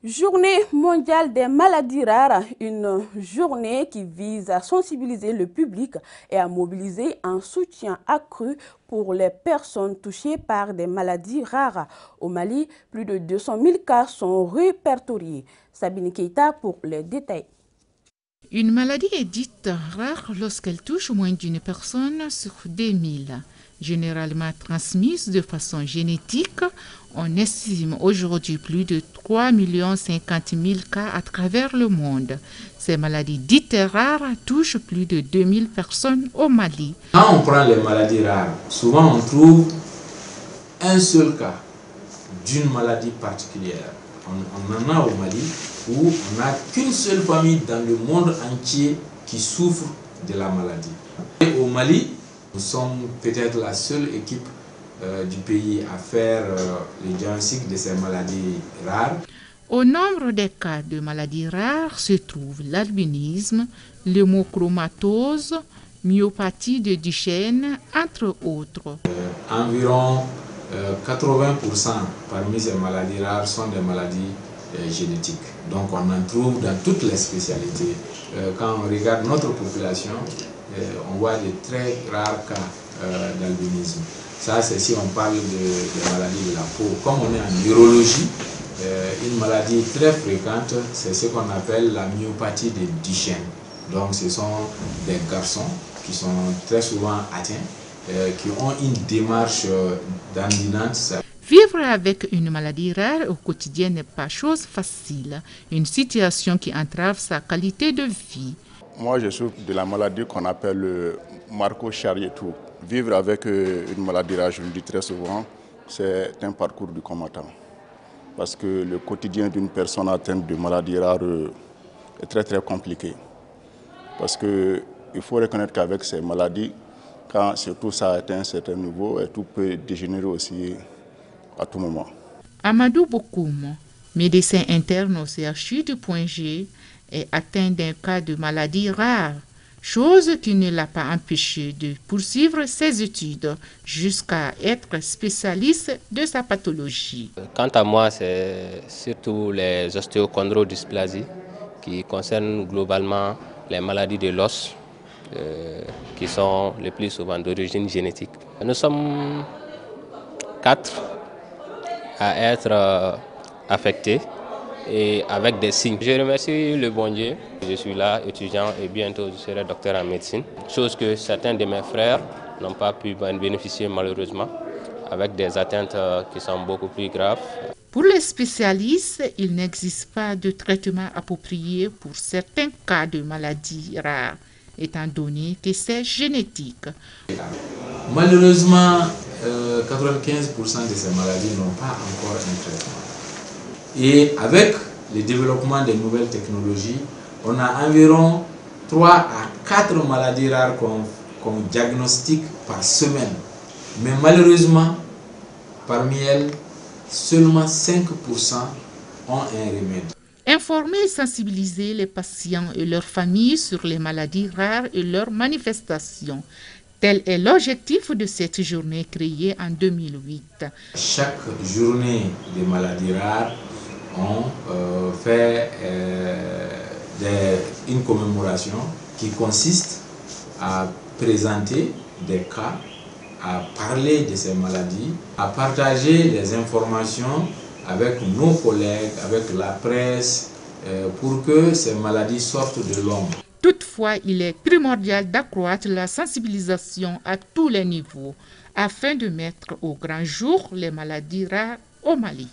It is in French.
Journée mondiale des maladies rares, une journée qui vise à sensibiliser le public et à mobiliser un soutien accru pour les personnes touchées par des maladies rares. Au Mali, plus de 200 000 cas sont répertoriés. Sabine Keita pour les détails. Une maladie est dite rare lorsqu'elle touche moins d'une personne sur 2000. Généralement transmise de façon génétique, on estime aujourd'hui plus de 3 50 000 cas à travers le monde. Ces maladies dites rares touchent plus de 2000 personnes au Mali. Quand on prend les maladies rares, souvent on trouve un seul cas d'une maladie particulière. On en a au Mali où on n'a qu'une seule famille dans le monde entier qui souffre de la maladie. Et au Mali, nous sommes peut-être la seule équipe du pays à faire le diagnostic de ces maladies rares. Au nombre des cas de maladies rares se trouvent l'albinisme, l'hémochromatose, myopathie de Duchenne, entre autres. Environ 80% parmi ces maladies rares sont des maladies génétiques. Donc on en trouve dans toutes les spécialités. Quand on regarde notre population, on voit de très rares cas d'albinisme. Ça, c'est si on parle de maladies de la peau. Comme on est en urologie, une maladie très fréquente, c'est ce qu'on appelle la myopathie de Duchenne. Donc ce sont des garçons qui sont très souvent atteints, qui ont une démarche dandinante. Vivre avec une maladie rare au quotidien n'est pas chose facile, une situation qui entrave sa qualité de vie. Moi, je souffre de la maladie qu'on appelle le Charcot-Marie-Tooth. Vivre avec une maladie rare, je le dis très souvent, c'est un parcours du combattant. Parce que le quotidien d'une personne atteinte de maladie rare est très compliqué. Parce qu'il faut reconnaître qu'avec ces maladies, quand surtout ça atteint un certain niveau, tout peut dégénérer aussi à tout moment. Amadou Bokoum, médecin interne au CHU du Point G, est atteint d'un cas de maladie rare, chose qui ne l'a pas empêché de poursuivre ses études jusqu'à être spécialiste de sa pathologie. Quant à moi, c'est surtout les ostéochondrodysplasies qui concernent globalement les maladies de l'os qui sont le plus souvent d'origine génétique. Nous sommes 4 à être affectés et avec des signes. Je remercie le bon Dieu. Je suis là, étudiant, et bientôt je serai docteur en médecine. Chose que certains de mes frères n'ont pas pu bénéficier malheureusement, avec des atteintes qui sont beaucoup plus graves. Pour les spécialistes, il n'existe pas de traitement approprié pour certains cas de maladies rares, étant donné que c'est génétique. Malheureusement, 95% de ces maladies n'ont pas encore un traitement. Et avec le développement des nouvelles technologies, on a environ 3 à 4 maladies rares qu'on diagnostique par semaine. Mais malheureusement, parmi elles, seulement 5% ont un remède. Informer et sensibiliser les patients et leurs familles sur les maladies rares et leurs manifestations. Tel est l'objectif de cette journée créée en 2008. Chaque journée des maladies rares, on fait une commémoration qui consiste à présenter des cas, à parler de ces maladies, à partager les informations avec nos collègues, avec la presse, pour que ces maladies sortent de l'ombre. Toutefois, il est primordial d'accroître la sensibilisation à tous les niveaux afin de mettre au grand jour les maladies rares au Mali.